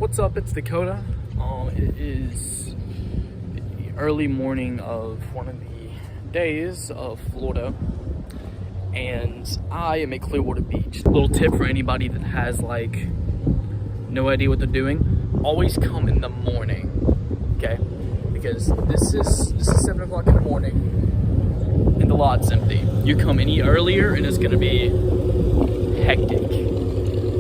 What's up? It's Dakota. It is the early morning of one of the days of Florida, and I am at Clearwater Beach. Little tip for anybody that has like no idea what they're doing: always come in the morning, okay? Because this is 7 o'clock in the morning, and the lot's empty. You come any earlier, and it's gonna be hectic.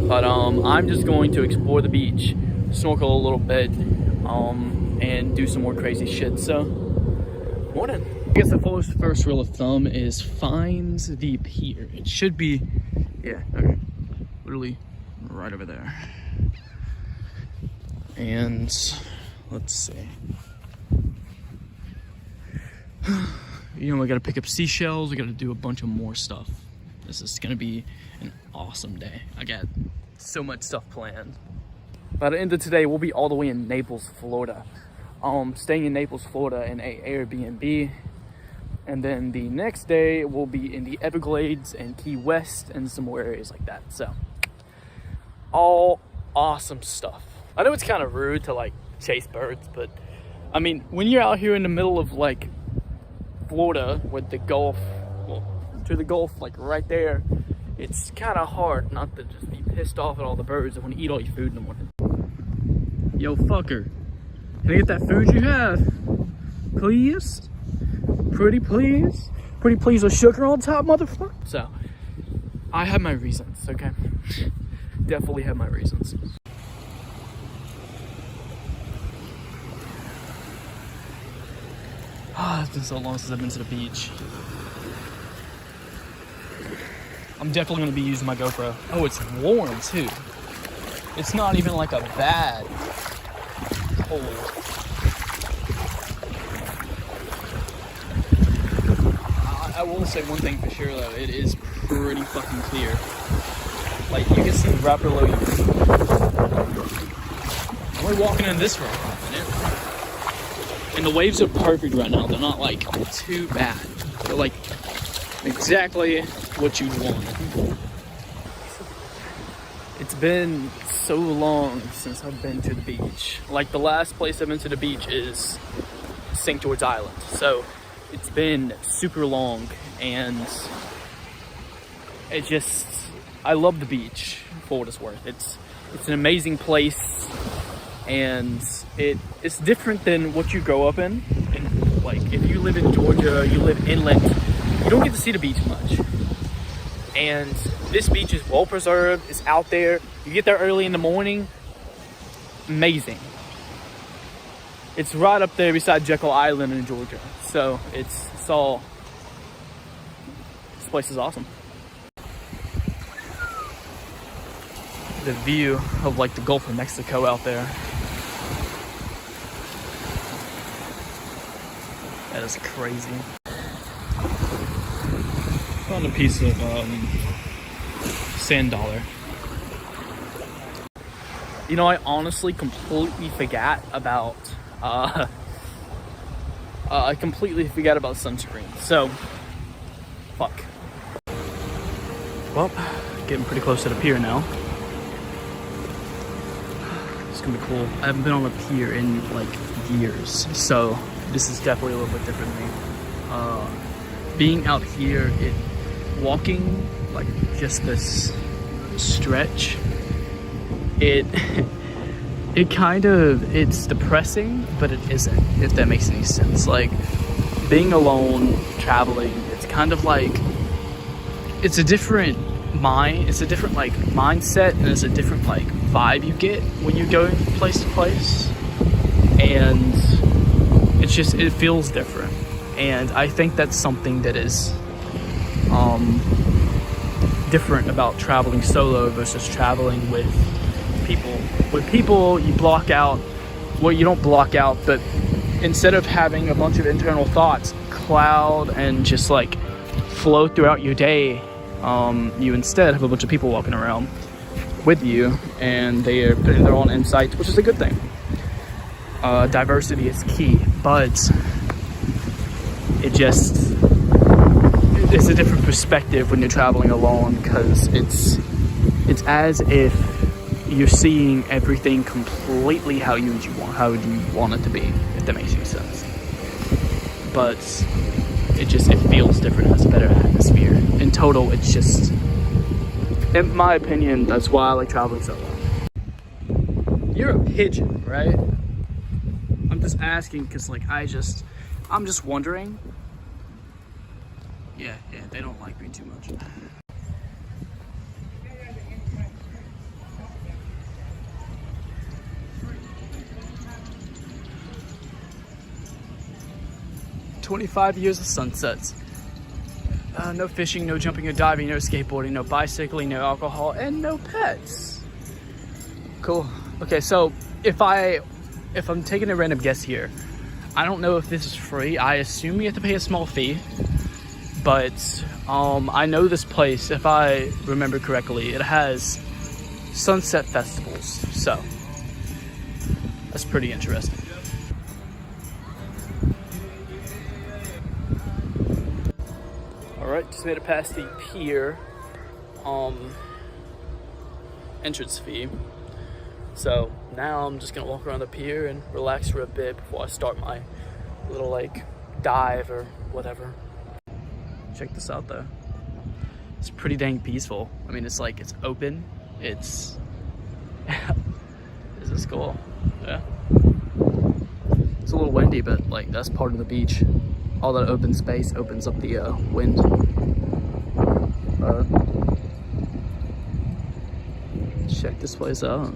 But I'm just going to explore the beach, snorkel a little bit, and do some more crazy shit. So, morning. I guess the first rule of thumb is find the pier. It should be, yeah, okay, literally right over there. And let's see. You know, we gotta pick up seashells. We gotta do a bunch of more stuff. This is gonna be an awesome day. I got so much stuff planned. By the end of today, we'll be all the way in Naples, Florida. Staying in Naples, Florida in a Airbnb. And then the next day, we'll be in the Everglades and Key West and some more areas like that. So, all awesome stuff. I know it's kind of rude to like chase birds, but I mean, when you're out here in the middle of like Florida with the Gulf, well, to the Gulf, like right there, it's kind of hard not to just be pissed off at all the birds that want to eat all your food in the morning. Yo, fucker, can I get that food you have, please? Pretty please? Pretty please with sugar on top, motherfucker? So, I have my reasons, okay? Definitely have my reasons. It's been so long since I've been to the beach. I'm definitely gonna be using my GoPro. Oh, it's warm too. It's not even like a bad cold. I will say one thing for sure though, it is pretty fucking clear. Like you can see right below you. We're walking in this road, and the waves are perfect right now. They're not like too bad. They're like exactly what you'd want. It's been so long since I've been to the beach. Like the last place I've been to the beach is St. George Island. So it's been super long, and it just, I love the beach for what it's worth. It's an amazing place, and it's different than what you grow up in. And like if you live in Georgia, you live inland, you don't get to see the beach much. And this beach is well preserved, it's out there. You get there early in the morning, amazing. It's right up there beside Jekyll Island in Georgia. So it's all, this place is awesome. The view of like the Gulf of Mexico out there. That is crazy. Found a piece of sand dollar. You know, I honestly completely forgot about sunscreen. So, fuck. Well, getting pretty close to the pier now. It's gonna be cool. I haven't been on a pier in like years, so this is definitely a little bit different than me. Being out here, walking like just this stretch, it's depressing, but it isn't, if that makes any sense. Like being alone, traveling, it's kind of like, it's a different like mindset, and it's a different like vibe you get when you go place to place, and it's just, it feels different. And I think that's something that is different about traveling solo versus traveling with people. With people, you block out, well, you don't block out, but instead of having a bunch of internal thoughts cloud and just like flow throughout your day, you instead have a bunch of people walking around with you, and they are putting their own insights, which is a good thing. Diversity is key, but it's a different perspective when you're traveling alone, because it's as if you're seeing everything completely how you want it to be, if that makes any sense. But it feels different, it has a better atmosphere. In total, it's just, in my opinion, that's why I like traveling so long. You're a pigeon, right? I'm just asking because, like, I'm just wondering. Yeah, they don't like me too much. "25 years of sunsets. No fishing, no jumping or diving, no skateboarding, no bicycling, no alcohol, and no pets." Cool. Okay, so if I'm taking a random guess here, I don't know if this is free. I assume you have to pay a small fee, but I know this place, if I remember correctly, it has sunset festivals, so that's pretty interesting. Alright, just made it past the pier entrance fee. So now I'm just gonna walk around the pier and relax for a bit before I start my little, like, dive or whatever. Check this out though. It's pretty dang peaceful. I mean, it's like, it's open. It's this is cool. Yeah. It's a little windy, but like, that's part of the beach. All that open space opens up the wind. Check this place out.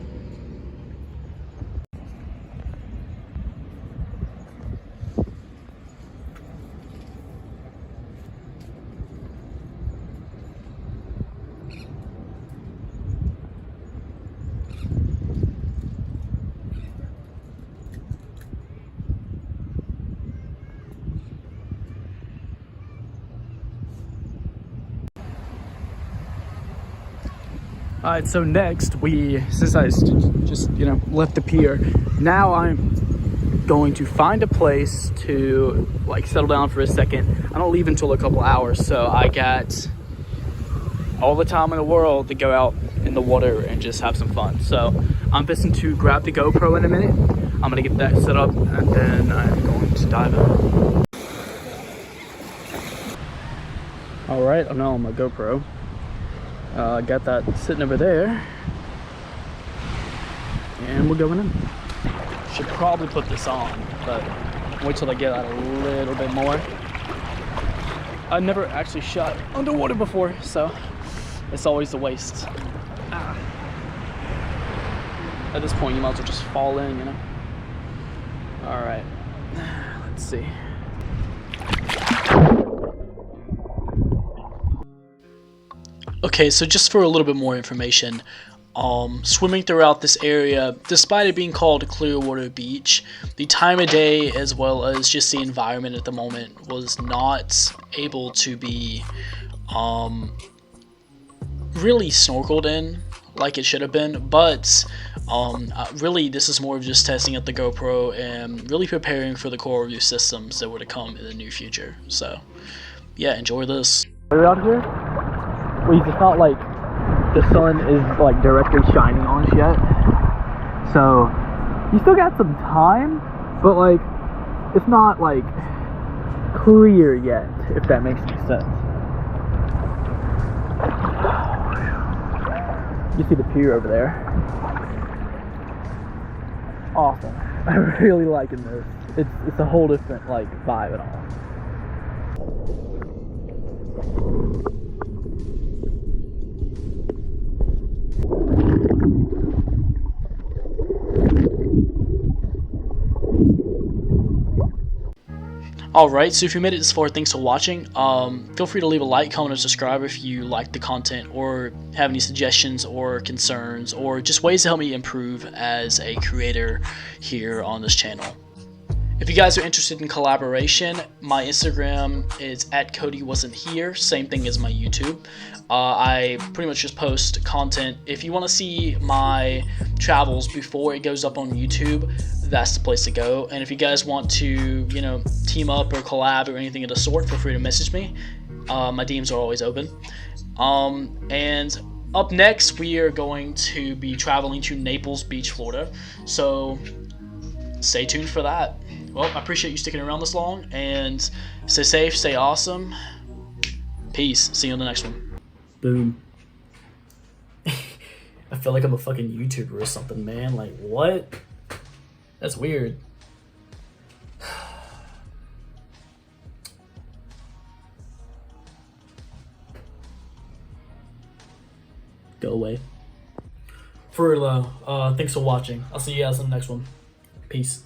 Alright, so next since I just, left the pier, now I'm going to find a place to, like, settle down for a second. I don't leave until a couple hours, so I got all the time in the world to go out in the water and just have some fun. So I'm fixing to grab the GoPro in a minute. I'm gonna get that set up, and then I'm going to dive in. Alright, I'm now on my GoPro. Got that sitting over there, and we're going in. Should probably put this on, but wait till I get out a little bit more. I've never actually shot underwater before, so it's always a waste. At this point, you might as well just fall in, All right, let's see. Okay, so just for a little bit more information, swimming throughout this area, despite it being called Clearwater Beach, the time of day as well as just the environment at the moment was not able to be really snorkeled in like it should have been, but really this is more of just testing out the GoPro and really preparing for the coral reef systems that were to come in the near future. So yeah, enjoy this. Are you out here? It's not like the sun is like directly shining on us yet, so you still got some time, but like it's not like clear yet, if that makes any sense. You see the pier over there. Awesome. I'm really liking this. It's a whole different like vibe and all. Alright, so if you made it this far, thanks for watching. Feel free to leave a like, comment, or subscribe if you like the content or have any suggestions or concerns or just ways to help me improve as a creator here on this channel. If you guys are interested in collaboration, my Instagram is @CodyWasn'tHere, same thing as my YouTube. I pretty much just post content. If you want to see my travels before it goes up on YouTube, that's the place to go. And if you guys want to, team up or collab or anything of the sort, feel free to message me. My DMs are always open. And up next, we are going to be traveling to Naples Beach, Florida. So stay tuned for that. Well, I appreciate you sticking around this long, and stay safe, stay awesome. Peace. See you on the next one. Boom. I feel like I'm a fucking YouTuber or something, man. Like, what? That's weird. Go away. For real, thanks for watching. I'll see you guys in the next one. Peace.